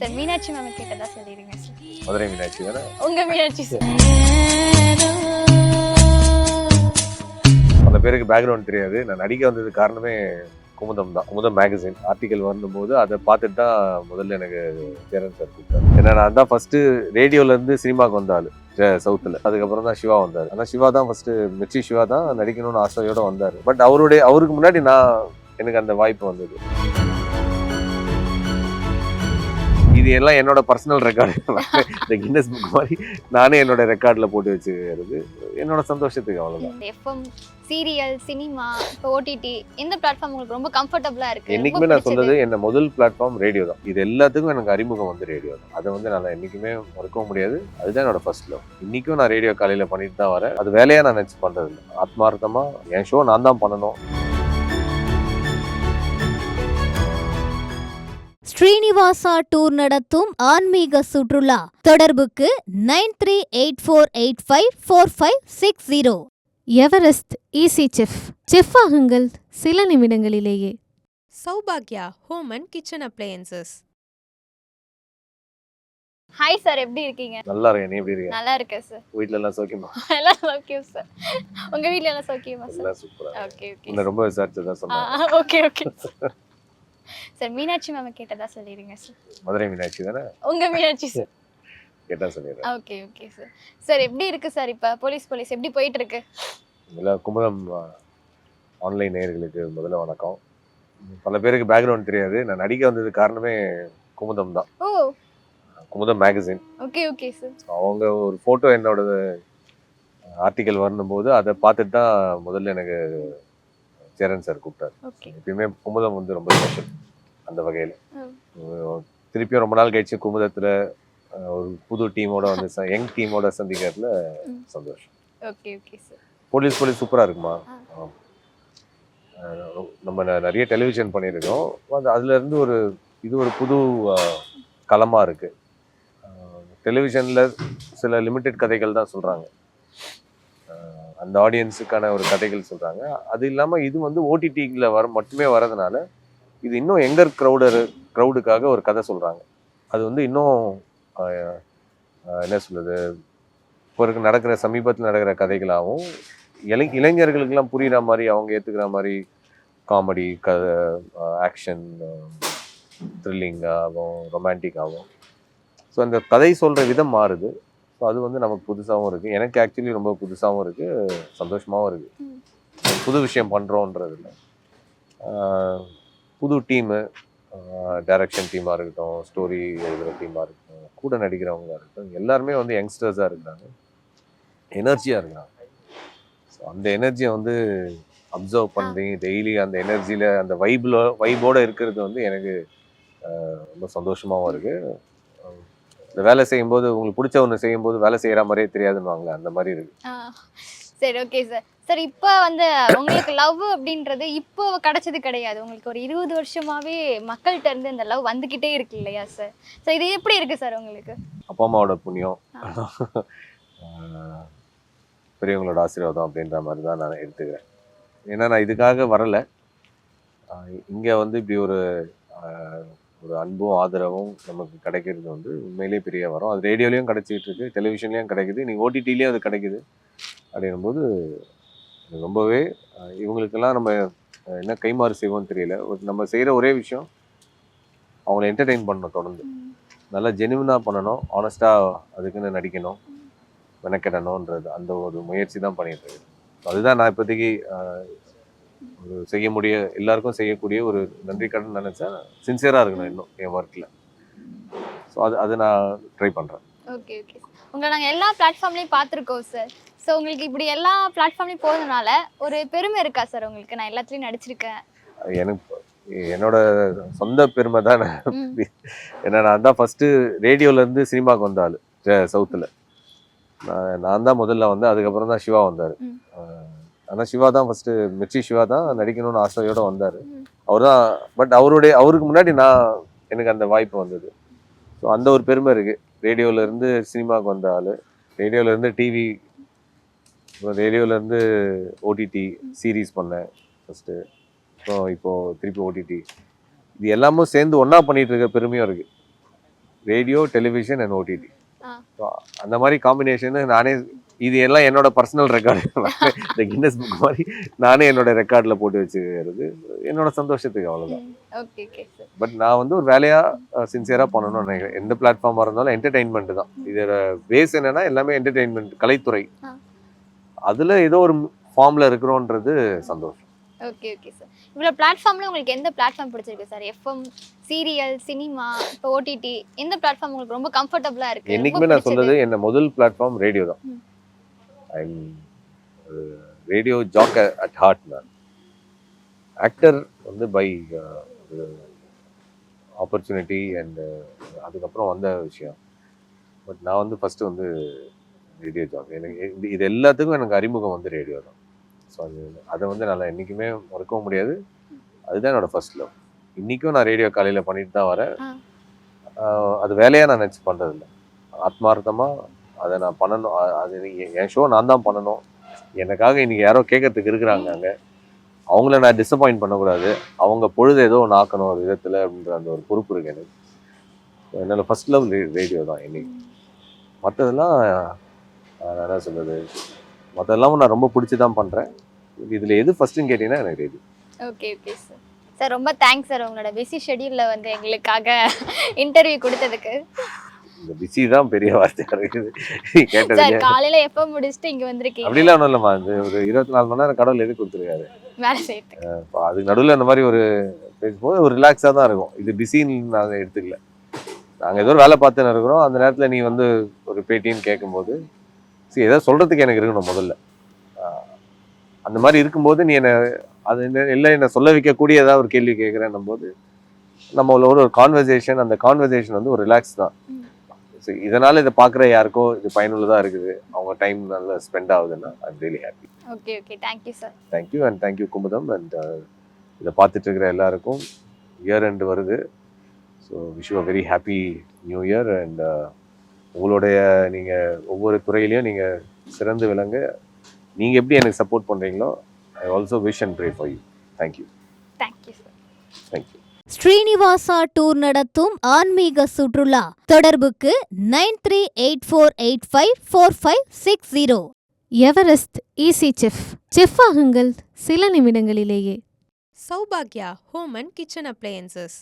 Sir Meenakshi ma'am கேட்டதா சொல்லிடுங்க sir. Madurai Meenakshi தானே? உங்க மீனாட்சி சார். பல பேருக்கு பேக்ரவுண்ட் தெரியாது. நான் நடிக்க வந்தது காரணமே குமுதம் தான். குமுதம் மேகசின் ஆர்டிக்கல் வரும்போது அதை பார்த்துட்டு தான் முதல்ல எனக்கு சேரன் சார் கூப்பிட்டாரு. ஏன்னா நான் தான் ஃபர்ஸ்ட் ரேடியோல இருந்து சினிமாவுக்கு வந்தாள் சவுத்தில். அதுக்கப்புறம் தான் சிவா வந்தார். ஆனால் சிவா தான் ஃபர்ஸ்ட் மிர்ச்சி சிவா தான் நடிக்கணும்னு ஆசையோட வந்தார். பட் அவருக்கு முன்னாடி எனக்கு அந்த வாய்ப்பு வந்தது. இது எல்லாம் என்னோட பர்சனல் ரெக்கார்டு. இந்த கின்னஸ் புக் மாதிரி நானே என்னோட ரெக்கார்டில் போட்டு வச்சுக்கிறது என்னோட சந்தோஷத்துக்கு. அவ்வளோதான். எஃப்எம், சீரியல், சினிமா, இப்போ ஓடிடி எந்த பிளாட்ஃபார்ம் உங்களுக்கு ரொம்ப கம்ஃபர்டபுளா இருக்கு? என்னைக்குமே நான் சொல்றது என்ன முதல் பிளாட்ஃபார்ம் ரேடியோ தான். இது எல்லாத்துக்கும் எனக்கு அறிமுகம் வந்து ரேடியோ தான். அதை நான் என்னைக்குமே மறக்கவும் முடியாது. அதுதான் என்னோட ஃபர்ஸ்ட் லவ். இன்னைக்கும் நான் ரேடியோ காலையில பண்ணிட்டு தான் வரேன். அது வேலையா நான் நினைச்சு பண்றது இல்லை. ஆத்மார்த்தமா என் ஷோ நான் தான் பண்ணணும். ஸ்ரீனிவாசா டூர் நடத்தும் ஆன்மீக சுற்றுலா. தொடர்புக்கு 9384854560. எவரெஸ்ட் ஈஸி செஃப் ஆகுங்கள் சில நிமிடங்களிலேயே. சௌபாக்யா home and kitchen appliances. Hi sir, எப்படி இருக்கீங்க? நல்லா இருக்கேன். நீ எப்படி இருக்க? நல்லா இருக்கேன் சார். வீட்ல எல்லாம் சௌக்கியமா? எல்லாம் சௌக்கியம் சார். உங்க வீட்ல எல்லாம் சௌக்கியமா சார்? எல்லாம் சூப்பரா. Okay okay. உன்னை ரொம்ப விசாரிச்சதா சொன்னாங்க. Okay okay sir. Meenakshi ma'am கேட்டதா சொல்லிடுங்க சார். மதுரை மீனாட்சி தானே? உங்க மீனாட்சி சார். கேட்டா சொல்லிடுறேன். Okay okay sir. சார் எப்படி இருக்கு சார் இப்ப போலீஸ் எப்படி போயிட்டு இருக்கு? எல்லா குமுதம் ஆன்லைன் நேயர்களுக்கு முதல்ல வணக்கம். பல பேருக்கு பேக்ரவுண்ட் தெரியாது. நான் நடிக்க வந்தது காரணமே குமுதம் தான். Oh, Kumudam magazine. Okay okay sir. அவங்க ஒரு ஃபோட்டோ என்னோட ஆர்டிக்கல் வரும்போது அதை பார்த்துட்டு தான் முதல்ல எனக்கு சேரன் சார் கூப்பிட்டாரு. ஓகே. எப்பயுமே குமுதம் வந்து ரொம்ப ஸ்பெஷல் அந்த வகையில். திருப்பியும் ரொம்ப நாள் கழிச்சு குமுதத்தில் ஒரு புது டீமோட வந்து யங் டீமோட சந்திக்கிறதுல சந்தோஷம். Okay okay sir. போலீஸ் சூப்பராக இருக்குமா? நம்ம நிறைய டெலிவிஷன் பண்ணியிருக்கோம். அதுலேருந்து இது ஒரு புது களமாக இருக்குது. டெலிவிஷனில் சில லிமிட்டெட் கதைகள் தான் சொல்கிறாங்க, அந்த ஆடியன்ஸுக்கான ஒரு கதைகள் சொல்கிறாங்க. அது இல்லாமல் இது வந்து ஓடிடியில் மட்டுமே வரதுனால இது இன்னும் யங்கர் க்ரௌடுக்காக ஒரு கதை சொல்கிறாங்க. அது வந்து இன்னும் என்ன சொல்கிறது, இப்போ சமீபத்தில் நடக்கிற கதைகளாகவும் இளைஞர்களுக்கெல்லாம் புரிகிற மாதிரி, அவங்க ஏற்றுக்கிற மாதிரி காமெடி, ஆக்ஷன், த்ரில்லிங்காகவும் ரொமான்டிக்காகவும். ஸோ அந்த கதை சொல்கிற விதம் மாறுது. ஸோ அது வந்து நமக்கு புதுசாகவும் இருக்குது. எனக்கு ஆக்சுவலி ரொம்ப புதுசாகவும் இருக்குது, சந்தோஷமாகவும் இருக்குது. புது விஷயம் பண்ணுறோன்றதில்ல. புது டீமு, டைரக்ஷன் டீமாக இருக்கட்டும், ஸ்டோரி எழுதுகிற டீமாக இருக்கட்டும், கூட நடிக்கிறவங்களாக இருக்கட்டும், எல்லாருமே வந்து யங்ஸ்டர்ஸாக இருக்கிறாங்க, எனர்ஜியாக இருக்கிறாங்க. ஸோ அந்த எனர்ஜியை வந்து அப்சர்வ் பண்ணி டெய்லி அந்த எனர்ஜியில் அந்த வைபோடு இருக்கிறது வந்து எனக்கு ரொம்ப சந்தோஷமாகவும் இருக்குது. இந்த வேலை செய்யும்போது உங்களுக்கு பிடிச்ச ஒன்று செய்யும்போது வேலை செய்கிற மாதிரியே தெரியாதுன்னு அந்த மாதிரி இருக்கு. சரி, ஓகே சார். சார் இப்போ வந்து உங்களுக்கு லவ் அப்படின்றது இப்போ கிடைச்சது கிடையாது. உங்களுக்கு ஒரு 20 வருஷமாவே மக்கள்கிட்ட இருந்து இந்த லவ் வந்துக்கிட்டே இருக்கு இல்லையா சார்? ஸோ இது எப்படி இருக்கு சார் உங்களுக்கு? அப்பா அம்மாவோட புண்ணியம், பெரியவங்களோட ஆசீர்வாதம் அப்படின்ற மாதிரி தான் நான் எடுத்துக்கிறேன். ஏன்னா நான் இதுக்காக வரலை. இங்கே வந்து இப்படி ஒரு அன்பும் ஆதரவும் நமக்கு கிடைக்கிறது வந்து உண்மையிலேயே பெரிய வரும். அது ரேடியோலையும் கிடைச்சிட்டு இருக்கு, டெலிவிஷன்லேயும் கிடைக்குது, நீங்கள் ஓடிடிலையும் அது கிடைக்குது. அப்படிங்கும்போது ரொம்பவே இவங்களுக்கெல்லாம் நம்ம என்ன கைமாறு செய்வோம்னு தெரியல. நம்ம செய்கிற ஒரே விஷயம் அவங்கள என்டர்டெயின் பண்ணணும், தொடர்ந்து நல்லா ஜெனுவினாக பண்ணணும், ஆனஸ்டாக அதுக்குன்னு நடிக்கணும், மெனக்கிடணுன்றது அந்த ஒரு முயற்சி தான் பண்ணிட்டு இருக்கு. அதுதான் நான் இப்போதைக்கு எல்லாருக்கும் செய்யக்கூடிய ஒரு நன்றி கடன் நினைச்சா சின்சியராக இருக்கணும் இன்னும் என் ஒர்க்கில். ஸோ அது நான் ட்ரை பண்ணுறேன். Okay okay. உங்களை நாங்கள் எல்லா பிளாட்ஃபார்ம்லேயும் பார்த்துருக்கோம் சார். ஸோ உங்களுக்கு இப்படி எல்லா பிளாட்ஃபார்ம்லேயும் போகிறதுனால ஒரு பெருமை இருக்கா சார் உங்களுக்கு? நான் எல்லாத்துலேயும் நடிச்சிருக்கேன். எனக்கு என்னோட சொந்த பெருமை தான். ஏன்னா நான் தான் ஃபஸ்ட்டு ரேடியோலேருந்து சினிமாவுக்கு வந்தாள் சவுத்தில். நான் தான் முதல்ல வந்தேன். அதுக்கப்புறம் தான் சிவா வந்தார். ஆனால் சிவா தான் ஃபஸ்ட்டு மிர்ச்சி சிவா தான் நடிக்கணும்னு ஆசையோடு வந்தார். பட் அவருக்கு முன்னாடி எனக்கு அந்த வாய்ப்பு வந்தது. ஸோ அந்த ஒரு பெருமை இருக்குது. ரேடியோவிலேருந்து சினிமாவுக்கு வந்த ஆள், ரேடியோவிலேருந்து டிவி, ரேடியோவிலேருந்து ஓடிடி சீரீஸ் பண்ணேன் ஃபஸ்ட்டு. இப்போது திருப்பி ஓடிடி, இது எல்லாமும் சேர்ந்து ஒன்றா பண்ணிகிட்டு இருக்க பெருமையும் இருக்குது. Radio, television and OTT. ஆ. ஸோ அந்த மாதிரி காம்பினேஷன் நானே, இது எல்லாம் என்னோட பர்சனல் ரெக்கார்டு. இந்த கின்னஸ் புக் மாதிரி நானே என்னோட ரெக்கார்டில் போட்டு வச்சுக்கிறது என்னோட சந்தோஷத்துக்கு, அவ்வளோதான். Okay okay sir. பட் நான் வந்து ஒரு வேலையாக சின்சியராக பண்ணணும்னு நினைக்கிறேன். எந்த பிளாட்ஃபார்மாக இருந்தாலும் என்டர்டெயின்மெண்ட் தான். இதோட பேஸ் என்னன்னா எல்லாமே என்டர்டெயின்மெண்ட், கலைத்துறை. ஆ. அதில் ஏதோ ஒரு ஃபார்மில் இருக்கிறோன்றது சந்தோஷம். Okay okay sir. இவ்வளோ பிளாட்ஃபார்மில் உங்களுக்கு எந்த பிளாட்ஃபார்ம் பிடிச்சிருக்கு சார்? எஃப்எம், சீரியல், சினிமா, இப்போ ஓடிடி, எந்த பிளாட்ஃபார்ம் உங்களுக்கு ரொம்ப கம்ஃபர்டபுளாக இருக்குது? என்றைக்குமே நான் சொல்றது, என்ன முதல் பிளாட்ஃபார்ம் ரேடியோ தான். I'm radio jock at heart. நான் ஆக்டர் வந்து பை ஆப்பர்ச்சுனிட்டி அண்ட் அதுக்கப்புறம் வந்த விஷயம். பட் நான் வந்து ஃபஸ்ட்டு வந்து ரேடியோ ஜாக். எனக்கு இது எல்லாத்துக்கும் எனக்கு அறிமுகம் வந்து ரேடியோ தான். ஸோ அதை வந்து நான் என்றைக்குமே மறக்கவும் முடியாது. அதுதான் என்னோட ஃபர்ஸ்ட் லவ். இன்றைக்கும் நான் ரேடியோ காலையில் பண்ணிட்டு தான் வரேன். அது வேலையாக நான் நினச்சி பண்ணுறதில்ல. ஆத்மார்த்தமாக அதை நான் பண்ணணும். அது என் ஷோ நான் தான் பண்ணணும். எனக்காக இன்றைக்கி யாரோ கேட்கறதுக்கு இருக்கிறாங்க அங்கே, அவங்கள நான் டிசப்பாயிண்ட் பண்ணக்கூடாது. அவங்க பொழுது ஏதோ ஒன்று ஆக்கணும் ஒரு விதத்தில் அப்படின்ற அந்த ஒரு பொறுப்பு இருக்குது எனக்கு. என்னோடய ஃபர்ஸ்ட் லவ் ரேடியோ தான் இன்னைக்கு. மற்றதெல்லாம் நான் என்ன சொல்கிறது, மற்றதெல்லாம் நான் ரொம்ப பிடிச்சி தான் பண்ணுறேன். இதில் எது ஃபஸ்ட்டுன்னு கேட்டிங்கன்னா எனக்கு radio. Okay okay sir. Sir ரொம்ப தேங்க்ஸ் சார், உங்களோட பிஸி ஷெட்யூலில் வந்து எங்களுக்காக இன்டர்வியூ கொடுத்ததுக்கு. இந்த பிஸி தான் பெரிய வார்த்தையாக இருக்குது கேட்டது. சார் காலையில் எப்போ முடிச்சுட்டு இங்கே வந்திருக்கீங்க? அப்படிலாம் ஒன்றும் இல்லைம்மா. இந்த ஒரு 24 மணி நேரம் கடவுள் எது கொடுத்துருக்காரு. வேலை செய்யறதுக்கு. இப்போ அதுக்கு நடுவில் இந்த மாதிரி ஒரு பேசும்போது ஒரு ரிலாக்ஸாக தான் இருக்கும். இது பிஸின்னு நாங்கள் எடுத்துக்கல. நாங்கள் ஏதோ ஒரு வேலை பார்த்துன்னு இருக்கிறோம். அந்த நேரத்தில் நீ வந்து ஒரு பேட்டின்னு கேட்கும்போது சரி ஏதாவது சொல்கிறதுக்கு எனக்கு இருக்கணும் முதல்ல. அந்த மாதிரி இருக்கும்போது நீ என்னை அது எல்லாம் என்னை சொல்ல வைக்கக்கூடிய ஏதாவது ஒரு கேள்வி கேட்குறேன்னும் போது நம்மளோட ஒரு கான்வர்சேஷன், அந்த கான்வர்சேஷன் வந்து ஒரு ரிலாக்ஸ் தான். சரி இதனால் இதை பார்க்குற யாருக்கோ இது பயனுள்ளதாக இருக்குது, அவங்க டைம் நல்லா ஸ்பெண்ட் ஆகுதுன்னா I'm really happy. Okay okay, thank you sir. Thank you and thank you Kumudam. And இதை பார்த்துட்டு இருக்கிற எல்லாருக்கும் இயர் எண்டு வருது. So wish you a very happy new year. And உங்களுடைய நீங்கள் ஒவ்வொரு துறையிலையும் நீங்கள் சிறந்து விளங்க. நீங்கள் எப்படி எனக்கு சப்போர்ட் பண்ணுறீங்களோ I also wish and pray for you. Thank you. Thank you sir. Thank you. Srinivasa tour நடத்தும் ஆன்மீக சுற்றுலா. தொடர்புக்கு 9384854560. Everest easy chef. செஃப் ஆகுங்கள் சில நிமிடங்களிலேயே. Saubhagya Home and Kitchen Appliances.